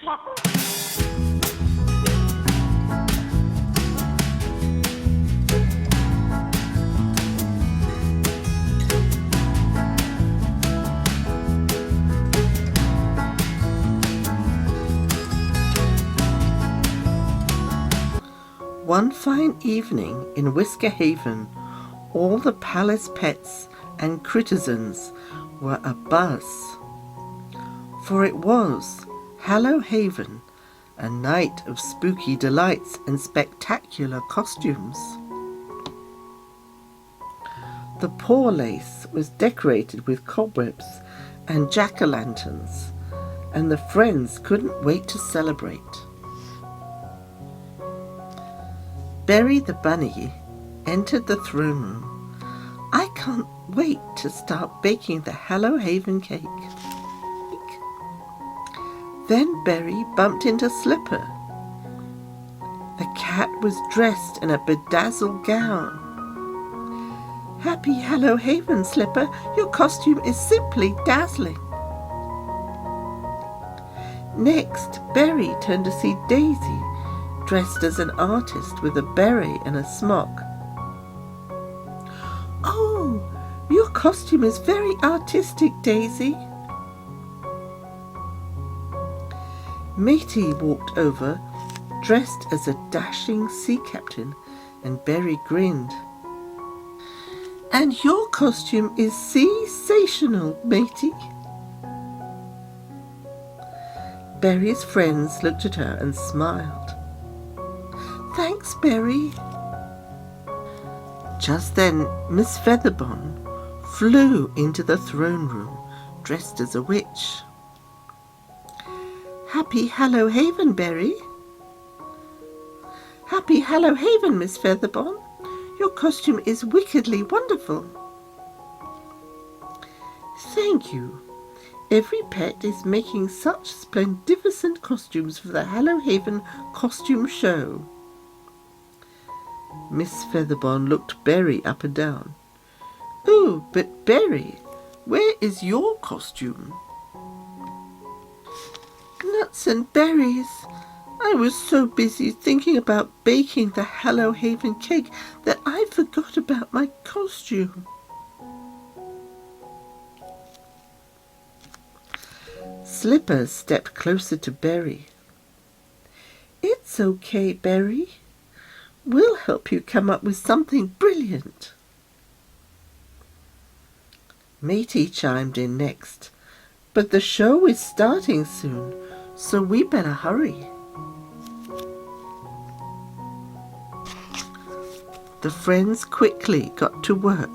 One fine evening in Whisker Haven, all the palace pets and citizens were abuzz. For it was Hallow Haven, a night of spooky delights and spectacular costumes. The poor lace was decorated with cobwebs and jack-o'-lanterns, and the friends couldn't wait to celebrate. Berry the bunny entered the throne room. "I can't wait to start baking the Hallow Haven cake." Then Berry bumped into Slipper. The cat was dressed in a bedazzled gown. "Happy Hallow Haven, Slipper. Your costume is simply dazzling." Next, Berry turned to see Daisy, dressed as an artist with a beret and a smock. "Oh, your costume is very artistic, Daisy." Matey walked over, dressed as a dashing sea captain, and Berry grinned. "And your costume is sensational, Matey." Berry's friends looked at her and smiled. "Thanks, Berry." Just then Miss Featherbone flew into the throne room, dressed as a witch. "Happy Hallow Haven, Berry." "Happy Hallow Haven, Miss Featherbone. Your costume is wickedly wonderful." "Thank you. Every pet is making such splendificent costumes for the Hallow Haven Costume Show." Miss Featherbone looked Berry up and down. "Oh, but Berry, where is your costume?" "Nuts and berries. I was so busy thinking about baking the Hallow Haven cake that I forgot about my costume." Slipper stepped closer to Berry. "It's okay, Berry. We'll help you come up with something brilliant." Matey chimed in next. "But the show is starting soon, so we better hurry." The friends quickly got to work.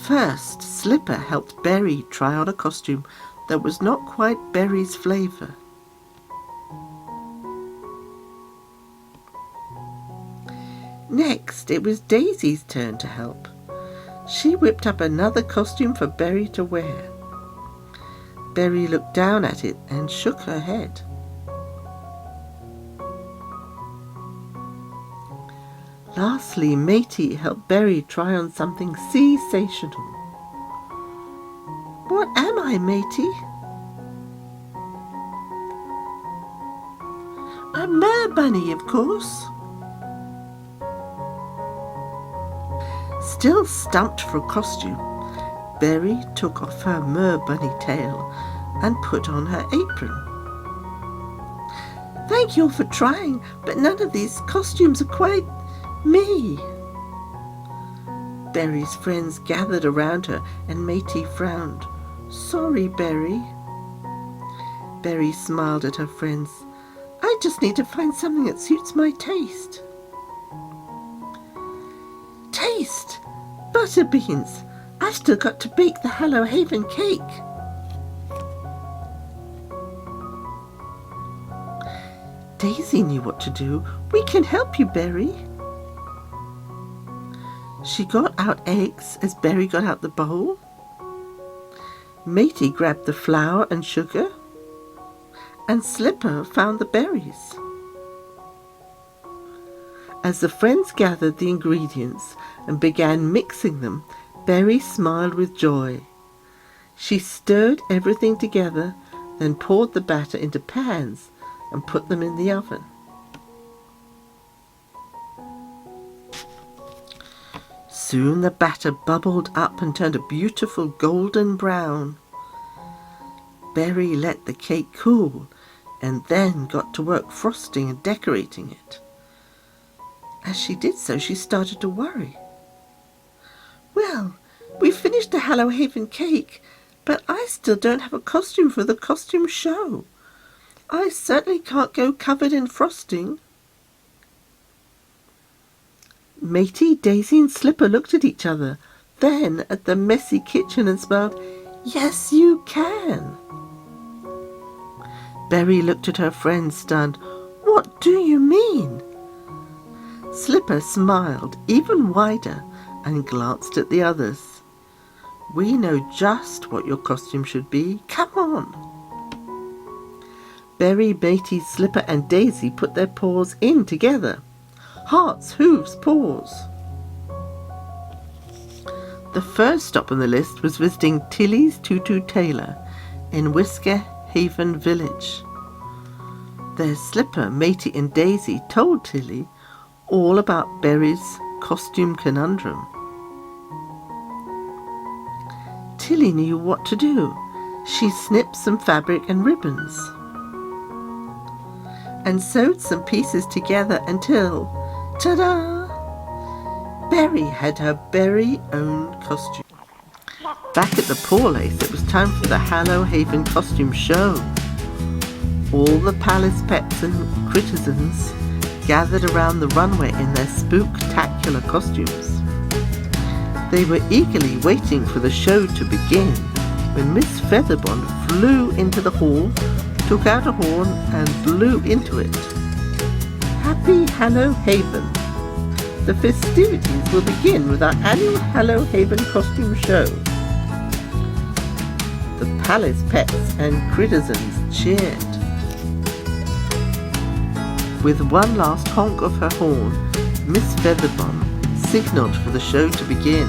First, Slipper helped Berry try on a costume that was not quite Berry's flavour. Next, it was Daisy's turn to help. She whipped up another costume for Berry to wear. Berry looked down at it and shook her head. Lastly, Matey helped Berry try on something sensational. "What am I, Matey?" "A mer bunny, of course." Still stumped for a costume, Berry took off her mer bunny tail and put on her apron. "Thank you for trying, but none of these costumes are quite me." Berry's friends gathered around her and Matey frowned. "Sorry, Berry." Berry smiled at her friends. "I just need to find something that suits my taste." "Taste? Butterbeans! I've still got to bake the Hallow Haven cake." Daisy knew what to do. "We can help you, Berry." She got out eggs as Berry got out the bowl. Matey grabbed the flour and sugar, and Slipper found the berries. As the friends gathered the ingredients and began mixing them, Berry smiled with joy. She stirred everything together then poured the batter into pans and put them in the oven. Soon the batter bubbled up and turned a beautiful golden brown. Berry let the cake cool and then got to work frosting and decorating it. As she did so, she started to worry. "Well, we finished the Hallow Haven cake, but I still don't have a costume for the costume show. I certainly can't go covered in frosting." Matey, Daisy and Slipper looked at each other, then at the messy kitchen and smiled. "Yes, you can." Berry looked at her friend, stunned. "What do you mean?" Slipper smiled even wider and glanced at the others. "We know just what your costume should be. Come on." Berry, Matey, Slipper and Daisy put their paws in together. Hearts, hooves, paws. The first stop on the list was visiting Tilly's Tutu Tailor in Whisker Haven village. There Slipper, Matey and Daisy told Tilly all about Berry's costume conundrum. Tilly knew what to do. She snipped some fabric and ribbons and sewed some pieces together until, ta-da! Berry had her very own costume. Back at the Paulace, it was time for the Hallow Haven Costume Show. All the palace pets and citizens gathered around the runway in their spooktacular costumes. They were eagerly waiting for the show to begin when Miss Featherbon flew into the hall, took out a horn and blew into it. "Happy Hallow Haven! The festivities will begin with our annual Hallow Haven Costume Show." The palace pets and citizens cheered. With one last honk of her horn, Miss Featherbon signalled for the show to begin.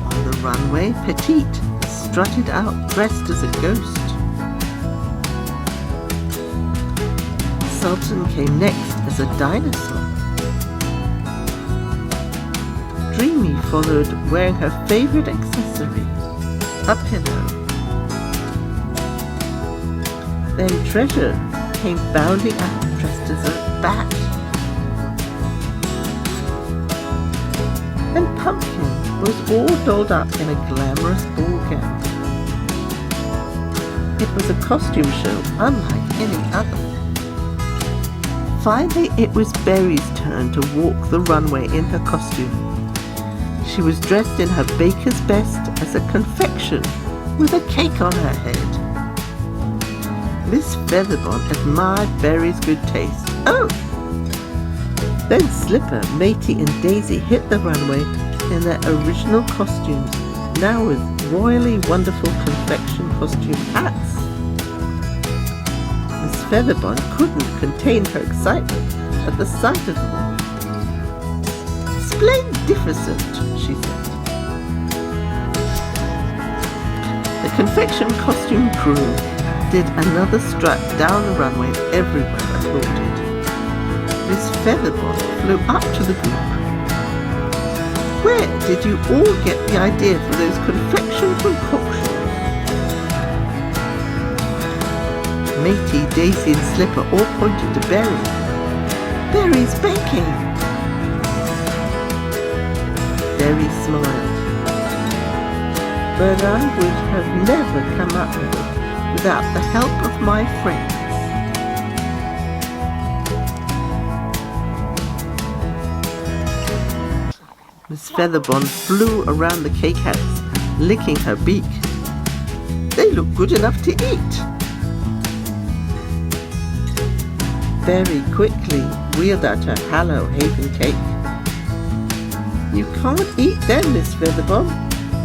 On the runway, Petite strutted out dressed as a ghost. Sultan came next as a dinosaur. Dreamy followed wearing her favourite accessory, a pillow. Then Treasure came bounding out dressed as a bat. And Pumpkin was all dolled up in a glamorous ball gown. It was a costume show unlike any other. Finally, it was Berry's turn to walk the runway in her costume. She was dressed in her baker's best as a confection with a cake on her head. Miss Featherbon admired Berry's good taste. "Oh!" Then Slipper, Matey and Daisy hit the runway in their original costumes, now with royally wonderful confection costume hats. Miss Featherbon couldn't contain her excitement at the sight of them all. "Splendificent," she said. The confection costume crew did another strut down the runway, everyone applauded. Miss Featherbon flew up to the group. "Where did you all get the idea for those confection concoctions?" Matey, Daisy and Slipper all pointed to Berry. "Berry's baking!" Berry smiled. "But I would have never come up with it without the help of my friends." Miss Featherbon flew around the cake hats, licking her beak. "They look good enough to eat." Berry quickly wheeled out her Hallow Haven cake. "You can't eat them, Miss Featherbon,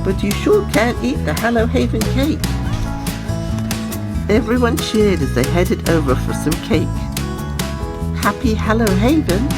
but you sure can eat the Hallow Haven cake." Everyone cheered as they headed over for some cake. "Happy Hallow Haven!"